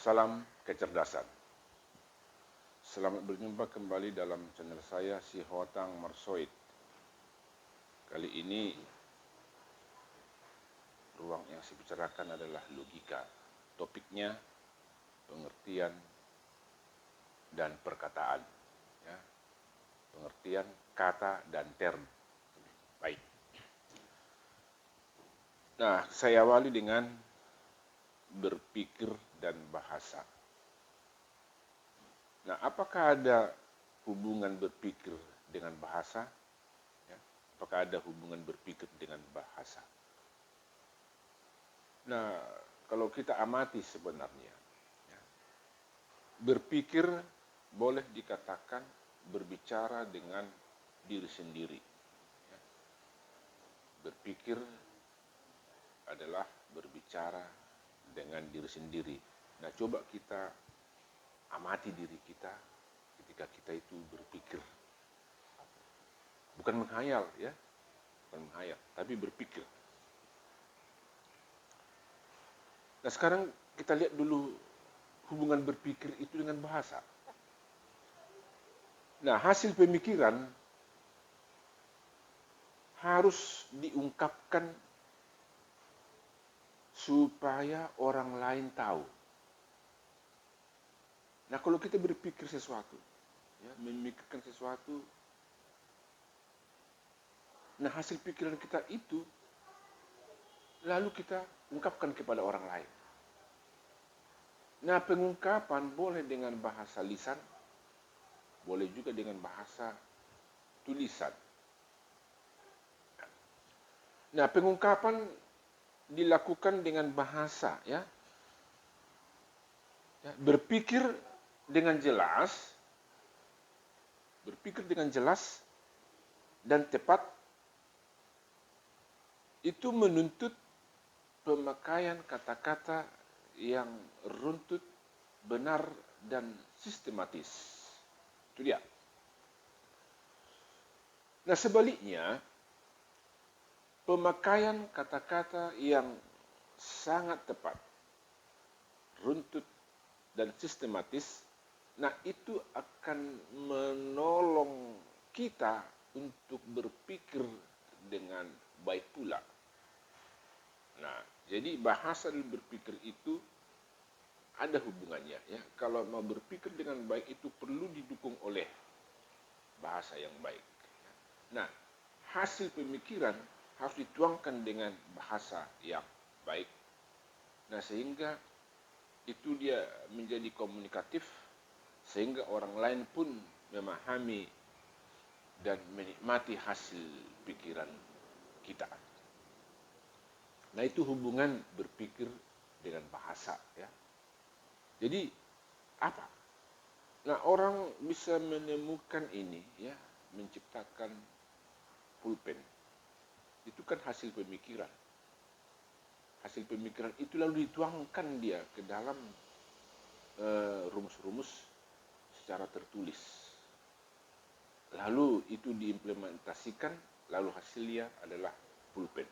Salam kecerdasan. Selamat berjumpa kembali dalam channel saya, Si Hotang Marsoid. Kali ini ruang yang saya bicarakan adalah logika. Topiknya pengertian dan perkataan. Ya. Pengertian kata dan term. Baik. Nah, saya awali dengan berpikir dan bahasa. Nah, apakah ada hubungan berpikir dengan bahasa? Ya, apakah ada hubungan berpikir dengan bahasa? Nah, kalau kita amati sebenarnya, ya, berpikir boleh dikatakan berbicara dengan diri sendiri. Ya. Berpikir adalah berbicara dengan diri sendiri. Nah, coba kita amati diri kita ketika kita itu berpikir. Bukan menghayal, ya, bukan menghayal, tapi berpikir. Nah, sekarang kita lihat dulu hubungan berpikir itu dengan bahasa. Nah, hasil pemikiran harus diungkapkan supaya orang lain tahu. Nah, kalau kita berpikir sesuatu, ya, memikirkan sesuatu, nah hasil pikiran kita itu lalu kita ungkapkan kepada orang lain. Nah, pengungkapan boleh dengan bahasa lisan, boleh juga dengan bahasa tulisan. Nah, pengungkapan dilakukan dengan bahasa, ya. Ya, berpikir dengan jelas dan tepat itu menuntut pemakaian kata-kata yang runtut, benar, dan sistematis. Itu dia. Nah, sebaliknya, pemakaian kata-kata yang sangat tepat, runtut, dan sistematis, nah itu akan menolong kita untuk berpikir dengan baik pula. Nah, jadi bahasa dan berpikir itu ada hubungannya, ya. Kalau mau berpikir dengan baik itu perlu didukung oleh bahasa yang baik. Nah, hasil pemikiran harus dituangkan dengan bahasa yang baik. Nah, sehingga itu dia menjadi komunikatif, sehingga orang lain pun memahami dan menikmati hasil pikiran kita. Nah, itu hubungan berpikir dengan bahasa, ya. Jadi apa? Nah, orang bisa menemukan ini, ya, menciptakan pulpen. Itu kan hasil pemikiran. Hasil pemikiran itu lalu dituangkan dia ke dalam rumus-rumus secara tertulis. Lalu itu diimplementasikan, lalu hasilnya adalah pulpen.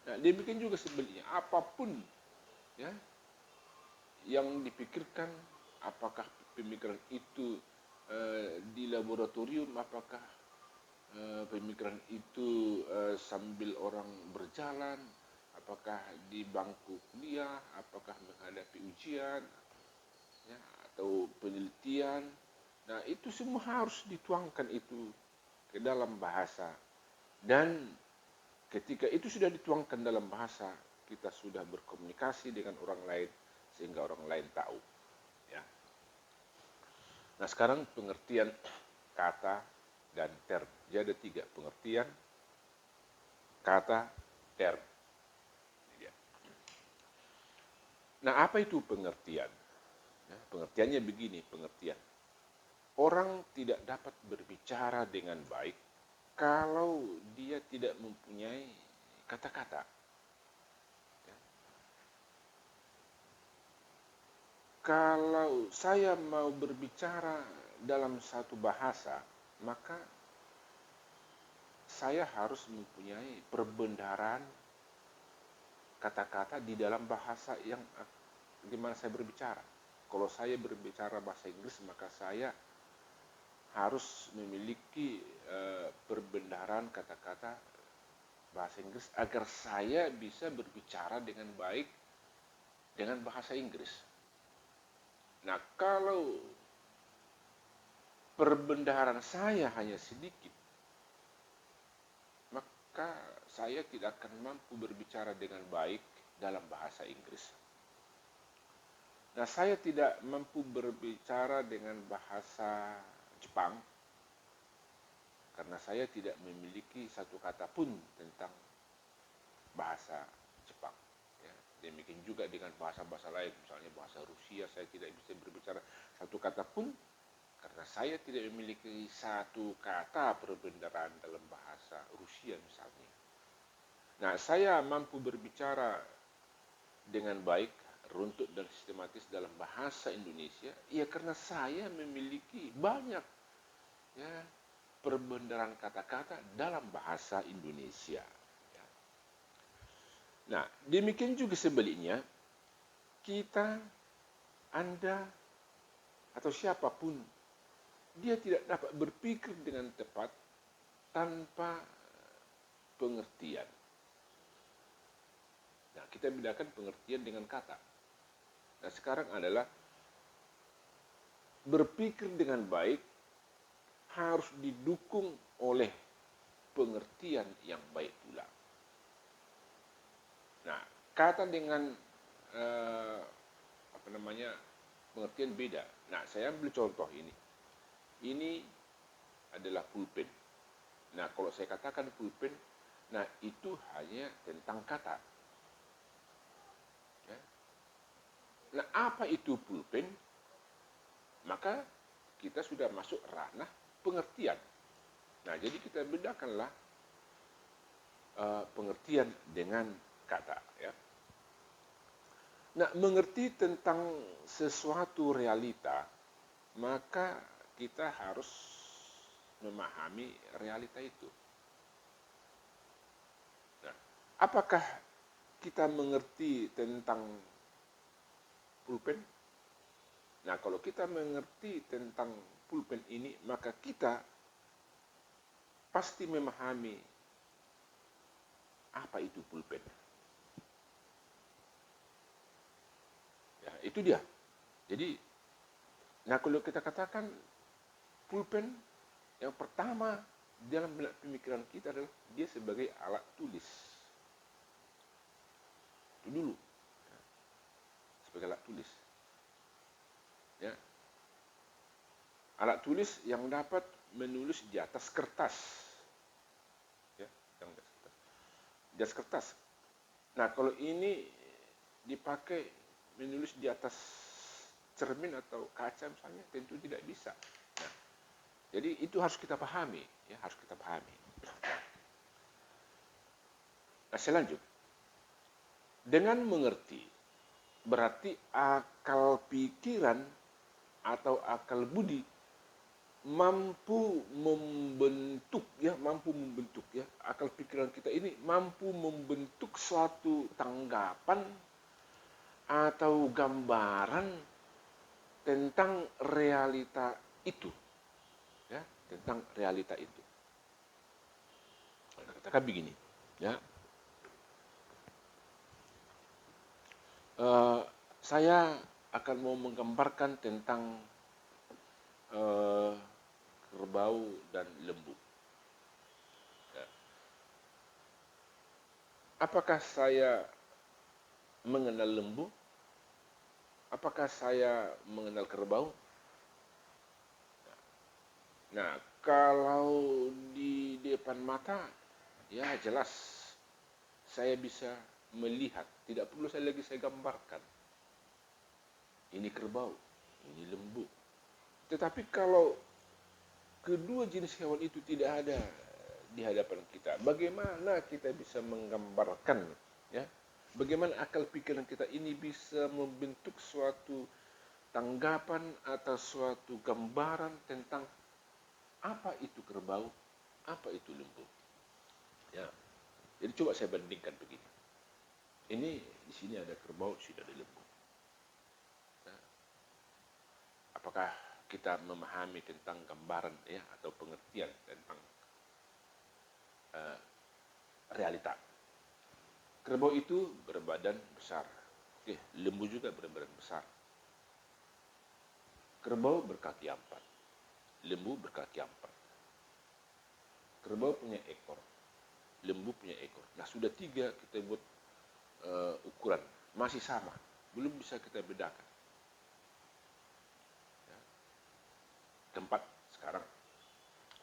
Nah, demikian juga sebaliknya, apapun, ya, yang dipikirkan, apakah pemikiran itu di laboratorium, apakah pemikiran itu sambil orang berjalan, apakah di bangku kuliah, apakah menghadapi ujian, ya, atau penelitian. Nah, itu semua harus dituangkan itu ke dalam bahasa. Dan ketika itu sudah dituangkan dalam bahasa, kita sudah berkomunikasi dengan orang lain sehingga orang lain tahu, ya. Nah, sekarang pengertian kata dan term. Jadi ada 3 pengertian, kata, term. Nah, apa itu pengertian? Ya, pengertiannya begini, pengertian. Orang tidak dapat berbicara dengan baik kalau dia tidak mempunyai kata-kata. Ya. Kalau saya mau berbicara dalam satu bahasa, maka saya harus mempunyai perbendaharaan kata-kata di dalam bahasa yang di mana saya berbicara. kalau saya berbicara bahasa Inggris, maka saya harus memiliki perbendaharaan kata-kata bahasa Inggris agar saya bisa berbicara dengan baik dengan bahasa Inggris. Nah, kalau perbendaharaan saya hanya sedikit, maka saya tidak akan mampu berbicara dengan baik dalam bahasa Inggris. Nah, saya tidak mampu berbicara dengan bahasa Jepang karena saya tidak memiliki satu kata pun tentang bahasa Jepang. Ya, demikian juga dengan bahasa-bahasa lain, misalnya bahasa Rusia, saya tidak bisa berbicara satu kata pun karena saya tidak memiliki satu kata perbendaharaan dalam bahasa Rusia misalnya. Nah, saya mampu berbicara dengan baik, runtut dan sistematis dalam bahasa Indonesia, ya karena saya memiliki banyak ya perbendaharaan kata-kata dalam bahasa Indonesia. Ya. Nah, demikian juga sebaliknya, kita, Anda, atau siapapun, dia tidak dapat berpikir dengan tepat tanpa pengertian. Nah, kita bedakan pengertian dengan kata. Nah, sekarang adalah berpikir dengan baik harus didukung oleh pengertian yang baik pula. Nah, kata dengan pengertian beda. Nah, saya ambil contoh ini. Ini adalah pulpen. Nah, kalau saya katakan pulpen, nah itu hanya tentang kata. Ya. Nah, apa itu pulpen? Maka kita sudah masuk ranah pengertian. Nah, jadi kita bedakanlah pengertian dengan kata. Ya. Nah, mengerti tentang sesuatu realita, maka kita harus memahami realita itu. Nah, apakah kita mengerti tentang pulpen? Nah, kalau kita mengerti tentang pulpen ini, maka kita pasti memahami apa itu pulpen. Ya, itu dia. Jadi, nah kalau kita katakan pulpen, yang pertama dalam pemikiran kita adalah dia sebagai alat tulis. Itu dulu. Ya, sebagai alat tulis. Ya. Alat tulis yang dapat menulis di atas kertas. Ya, yang di atas kertas. Nah, kalau ini dipakai menulis di atas cermin atau kaca misalnya, tentu tidak bisa. Nah, jadi itu harus kita pahami, ya, harus kita pahami. Nah, selanjut, dengan mengerti berarti akal pikiran atau akal budi mampu membentuk ya, akal pikiran kita ini mampu membentuk suatu tanggapan atau gambaran tentang realita itu, ya, tentang realita itu. Katakan begini, ya, saya akan mau menggambarkan tentang kerbau dan lembu. Ya. Apakah saya mengenal lembu? Apakah saya mengenal kerbau? Nah, kalau di depan mata, ya jelas saya bisa melihat. Tidak perlu saya gambarkan. Ini kerbau, ini lembu. Tetapi kalau kedua jenis hewan itu tidak ada di hadapan kita, bagaimana kita bisa menggambarkan, ya? Bagaimana akal pikiran kita ini bisa membentuk suatu tanggapan atau suatu gambaran tentang apa itu kerbau, apa itu lembu. Ya. Jadi coba saya bandingkan begini. Ini di sini ada kerbau, di sini ada lembu. Nah, apakah kita memahami tentang gambaran ya atau pengertian tentang realita. Kerbau itu berbadan besar. Oke, lembu juga berbadan besar. Kerbau berkaki 4. Lembu berkaki 4. Kerbau punya ekor. Lembu punya ekor. Nah, sudah 3 kita buat ukuran. Masih sama. Belum bisa kita bedakan. Ya. Keempat, sekarang.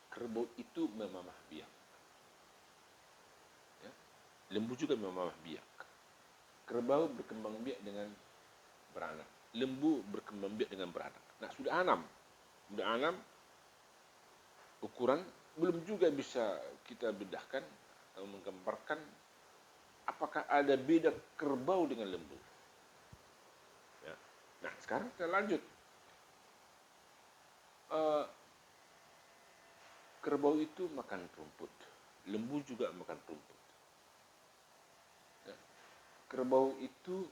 Kerbau itu memamah biak. Ya. Lembu juga memamah biak. Kerbau berkembang biak dengan beranak. Lembu berkembang biak dengan beranak. Nah, sudah 6. Sudah 6 ukuran, belum juga bisa kita bedahkan atau menggambarkan apakah ada beda kerbau dengan lembu. Ya. Nah, sekarang kita lanjut. Kerbau itu makan rumput. Lembu juga makan rumput. Ya. Kerbau itu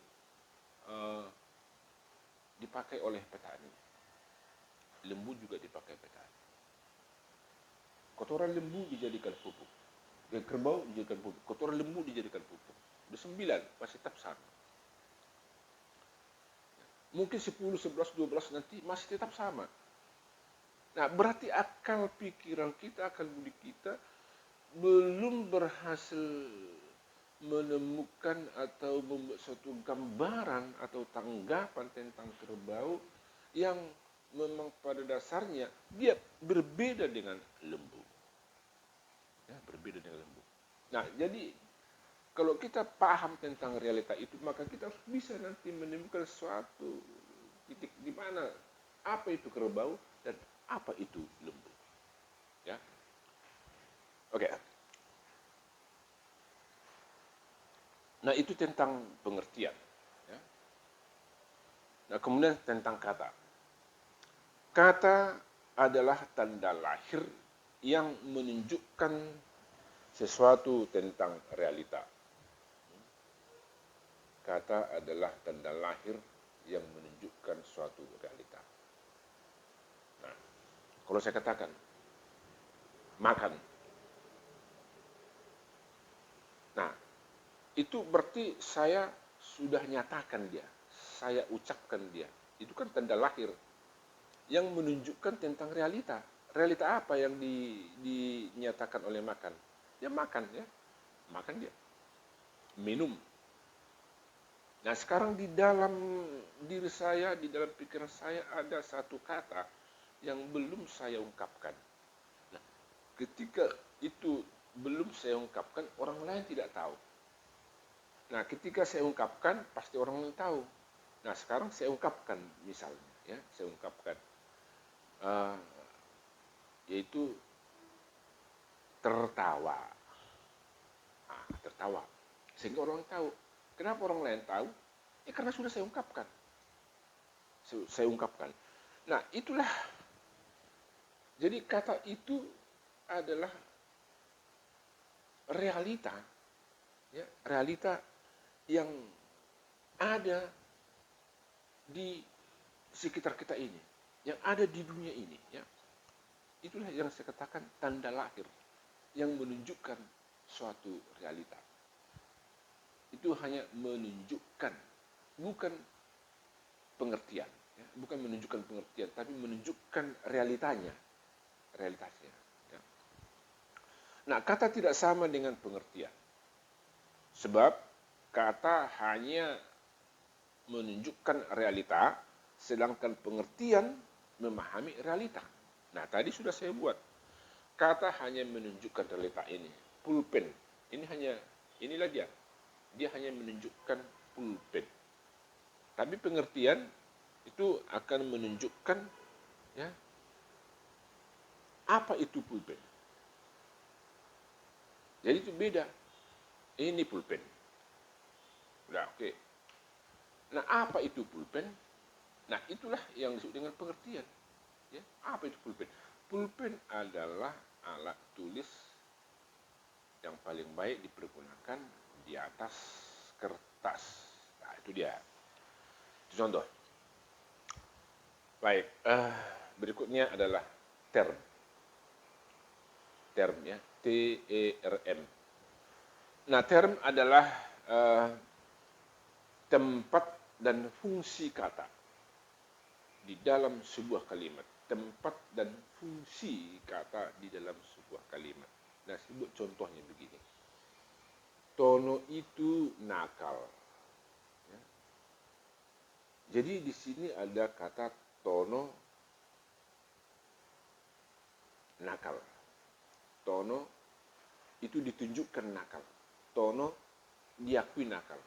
dipakai oleh petani. Lembu juga dipakai petani. Kotoran lembu dijadikan pupuk. Kerbau dijadikan pupuk. Kotoran lembu dijadikan pupuk. Udah 9, masih tetap sama. Mungkin 10, 11, 12 nanti masih tetap sama. Nah, berarti akal pikiran kita, akal budi kita belum berhasil menemukan atau membuat suatu gambaran atau tanggapan tentang kerbau yang memang pada dasarnya dia berbeda dengan lembu. Ya, berbeda dengan lembu. Nah, jadi kalau kita paham tentang realita itu, maka kita harus bisa nanti menemukan suatu titik di mana apa itu kerbau dan apa itu lembu. Ya, oke. Nah, itu tentang pengertian. Ya. Nah, kemudian tentang kata. Kata adalah tanda lahir yang menunjukkan sesuatu tentang realita. Kata adalah tanda lahir yang menunjukkan suatu realita. Nah, kalau saya katakan makan, nah itu berarti saya sudah nyatakan dia, saya ucapkan dia. Itu kan tanda lahir yang menunjukkan tentang realita. Realita apa yang dinyatakan oleh makan? Ya makan ya, makan dia. Minum. Nah, sekarang di dalam diri saya, di dalam pikiran saya ada satu kata yang belum saya ungkapkan. Nah, ketika itu belum saya ungkapkan, orang lain tidak tahu. Nah, ketika saya ungkapkan, pasti orang lain tahu. Nah, sekarang saya ungkapkan misalnya, ya, saya ungkapkan, yaitu tertawa. Nah, tertawa. Sehingga orang tahu. Kenapa orang lain tahu? Ya karena sudah saya ungkapkan. Saya ungkapkan. Nah, itulah. Jadi kata itu adalah realita. Ya, realita yang ada di sekitar kita ini. Yang ada di dunia ini. Ya. Itulah yang saya katakan tanda lahir. Yang menunjukkan suatu realita. Itu hanya menunjukkan, bukan pengertian, ya, bukan menunjukkan pengertian, tapi menunjukkan realitanya, realitasnya. Ya. Nah, kata tidak sama dengan pengertian, sebab kata hanya menunjukkan realita, sedangkan pengertian memahami realita. Nah, tadi sudah saya buat. Kata hanya menunjukkan realita ini. Pulpen, inilah dia. Dia hanya menunjukkan pulpen. Tapi pengertian itu akan menunjukkan ya apa itu pulpen. Jadi itu beda. Ini pulpen. Udah oke. Nah, apa itu pulpen? Nah, itulah yang disebut dengan pengertian. Ya, apa itu pulpen? Pulpen adalah alat tulis yang paling baik dipergunakan di atas kertas. Nah, itu dia. Itu contoh. Baik, berikutnya adalah term. Term ya, TERM. Nah, term adalah eh, tempat dan fungsi kata di dalam sebuah kalimat. Tempat dan fungsi kata di dalam sebuah kalimat. Nah, sebut contohnya begini. Tono itu nakal. Ya. Jadi di sini ada kata Tono nakal. Tono itu ditunjukkan nakal. Tono diakui nakal.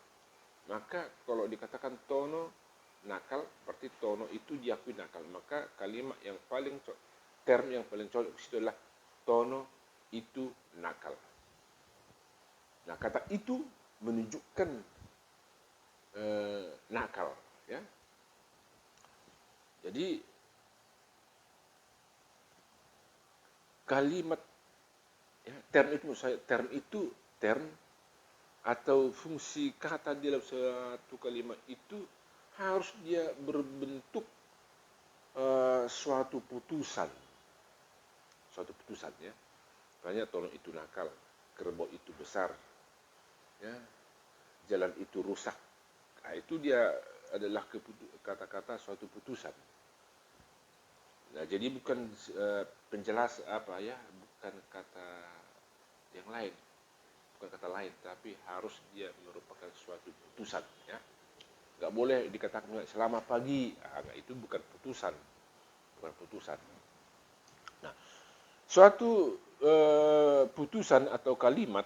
Maka kalau dikatakan Tono nakal, berarti Tono itu diakui nakal. Maka kalimat yang paling term yang paling cocok itu adalah Tono itu nakal. Nah, kata itu menunjukkan nakal, ya. Jadi kalimat ya, term itu term atau fungsi kata di dalam suatu kalimat itu harus dia berbentuk suatu putusan, ya. Banyak tolong itu nakal, kerbau itu besar, ya, jalan itu rusak. Nah, itu dia adalah kata-kata suatu putusan. Nah, jadi bukan penjelas apa ya, bukan kata yang lain, bukan kata lain, tapi harus dia merupakan suatu putusan, ya. Nggak boleh dikatakan selamat pagi, itu bukan putusan, bukan putusan. Nah, suatu putusan atau kalimat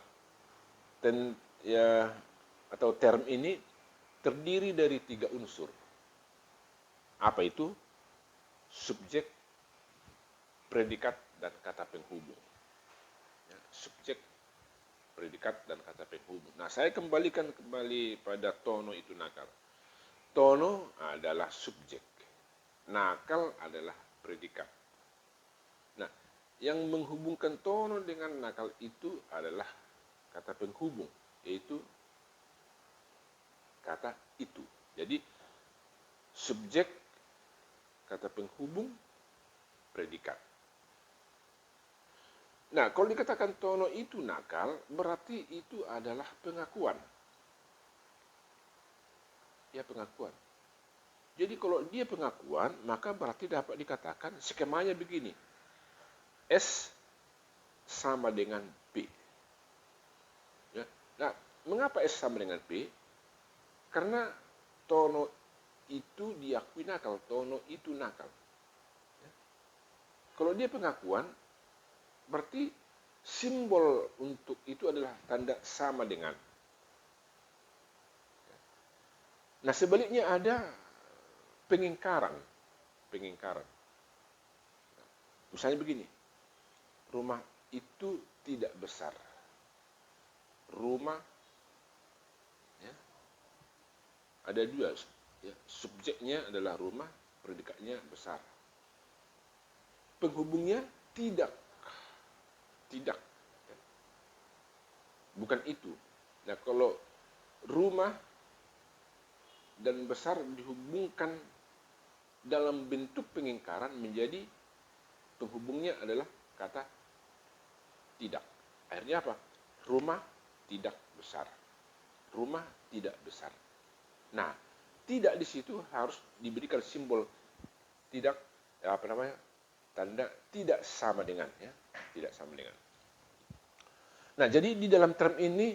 ya atau term ini terdiri dari 3 unsur. Apa itu? Subjek, predikat, dan kata penghubung. Ya, subjek, predikat, dan kata penghubung. Nah, saya kembalikan pada Tono itu nakal. Tono adalah subjek, nakal adalah predikat. Nah, yang menghubungkan Tono dengan nakal itu adalah kata penghubung, yaitu kata itu. Jadi, subjek, kata penghubung, predikat. Nah, kalau dikatakan Tono itu nakal, berarti itu adalah pengakuan. Ya, pengakuan. Jadi kalau dia pengakuan, maka berarti dapat dikatakan skemanya begini. S sama dengan P. Ya. Nah, mengapa S sama dengan P? Karena Tono itu diakui nakal, Tono itu nakal. Ya. Kalau dia pengakuan, berarti simbol untuk itu adalah tanda sama dengan. Nah, sebaliknya ada pengingkaran. Misalnya begini, rumah itu tidak besar. Rumah, ya, ada 2. Ya, subjeknya adalah rumah, predikatnya besar. Penghubungnya tidak. Bukan itu. Nah, kalau rumah dan besar dihubungkan dalam bentuk pengingkaran menjadi penghubungnya adalah kata tidak. Akhirnya apa? Rumah tidak besar. Rumah tidak besar. Nah, tidak di situ harus diberikan simbol tidak, tanda tidak sama dengan, ya, tidak sama dengan. Nah, jadi di dalam term ini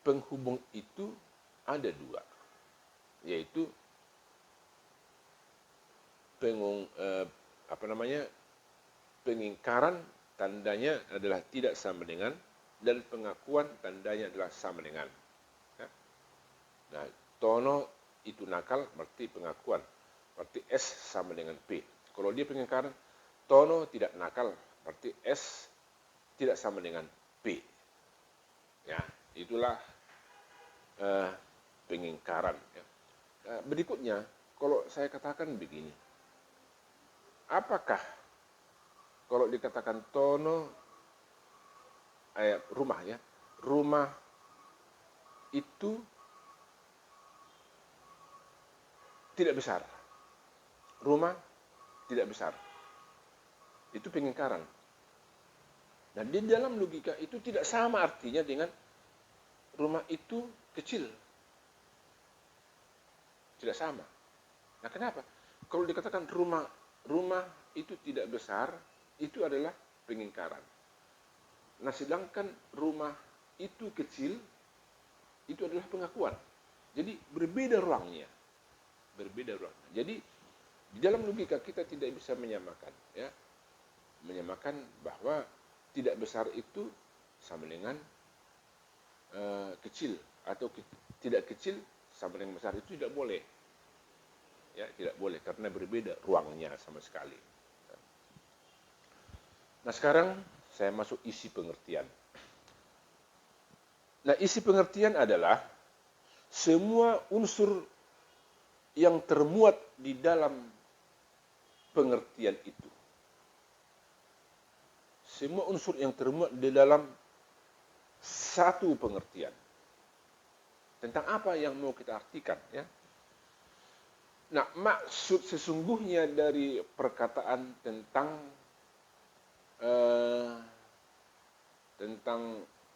penghubung itu ada 2, yaitu pengingkaran tandanya adalah tidak sama dengan, dan pengakuan tandanya adalah sama dengan. Ya. Nah, Tono itu nakal berarti pengakuan, berarti S sama dengan P. Kalau dia pengingkaran, Tono tidak nakal berarti S tidak sama dengan P. Ya, itulah pengingkaran. Ya. Berikutnya, kalau saya katakan begini, apakah kalau dikatakan Tono rumah, ya, rumah itu tidak besar. Rumah tidak besar. Itu pengingkaran. Dan di dalam logika itu tidak sama artinya dengan rumah itu kecil. Tidak sama. Nah, kenapa? Kalau dikatakan rumah itu tidak besar, itu adalah pengingkaran. Nah, sedangkan rumah itu kecil, itu adalah pengakuan. Jadi berbeda ruangnya. Berbeda ruangnya. Jadi di dalam logika kita tidak bisa menyamakan, ya. Menyamakan bahwa tidak besar itu sama dengan kecil, atau tidak kecil sama dengan besar, itu tidak boleh. Ya, tidak boleh karena berbeda ruangnya sama sekali. Nah, sekarang saya masuk isi pengertian. Nah, isi pengertian adalah semua unsur yang termuat di dalam pengertian itu. Semua unsur yang termuat di dalam satu pengertian. Tentang apa yang mau kita artikan, ya. Nah, maksud sesungguhnya dari perkataan tentang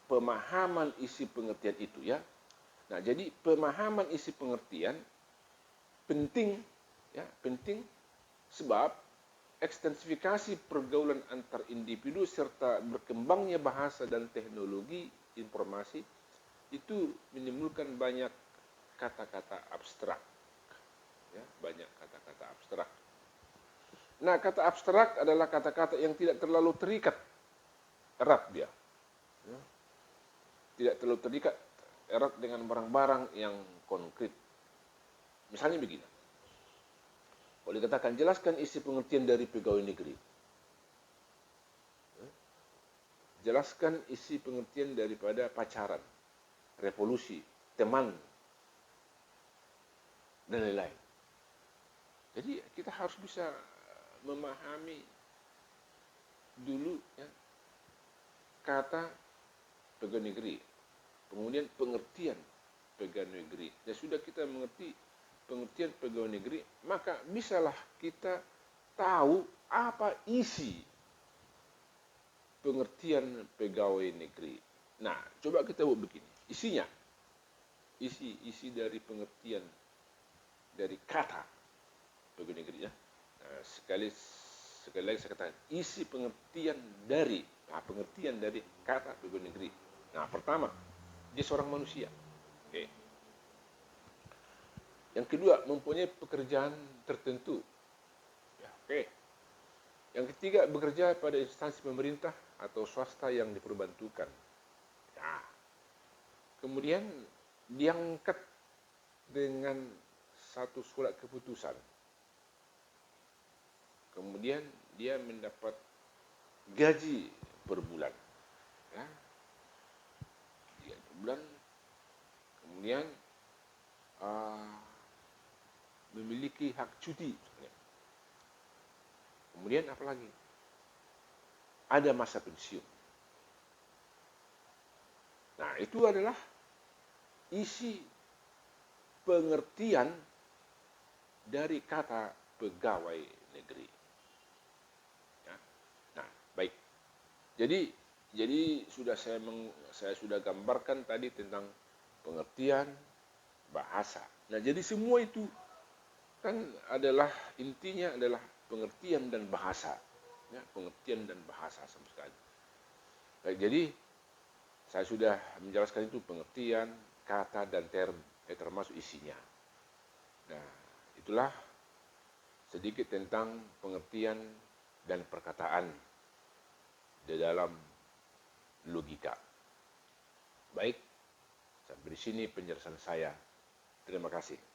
pemahaman isi pengertian itu, ya. Nah, jadi pemahaman isi pengertian penting, ya, penting sebab ekstensifikasi pergaulan antar individu serta berkembangnya bahasa dan teknologi informasi itu menimbulkan banyak kata-kata abstrak. Ya, banyak kata-kata abstrak. Nah, kata abstrak adalah kata-kata yang tidak terlalu terikat erat dia. Ya, tidak terlalu terikat erat dengan barang-barang yang konkret. Misalnya begini. Kalau dikatakan jelaskan isi pengertian dari pegawai negeri. Jelaskan isi pengertian daripada pacaran, revolusi, teman, dan lain-lain. Jadi kita harus bisa memahami dulu, ya, kata pegawai negeri, kemudian pengertian pegawai negeri. Dan sudah kita mengerti pengertian pegawai negeri, maka bisalah kita tahu apa isi pengertian pegawai negeri. Nah, coba kita buat begini. Isinya, isi dari pengertian dari kata pegawai negeri, ya. Nah, sekali lagi saya katakan, isi pengertian dari kata pegawai negeri. Nah, pertama, dia seorang manusia. Oke. Yang kedua, mempunyai pekerjaan tertentu. Ya, oke. Yang ketiga, bekerja pada instansi pemerintah atau swasta yang diperbantukan. Ya. Kemudian, diangkat dengan satu surat keputusan. Kemudian, dia mendapat gaji per bulan. Ya. Gaji per bulan. Kemudian, memiliki hak cuti. Kemudian apa lagi? Ada masa pensiun. Nah, itu adalah isi pengertian dari kata pegawai negeri. Ya. Nah, baik. Jadi sudah saya sudah gambarkan tadi tentang pengertian bahasa. Nah, jadi semua itu kan adalah intinya adalah pengertian dan bahasa, ya, pengertian dan bahasa sama sekali. Baik, jadi saya sudah menjelaskan itu pengertian, kata dan term, termasuk isinya. Nah, itulah sedikit tentang pengertian dan perkataan di dalam logika. Baik, sampai di sini penjelasan saya. Terima kasih.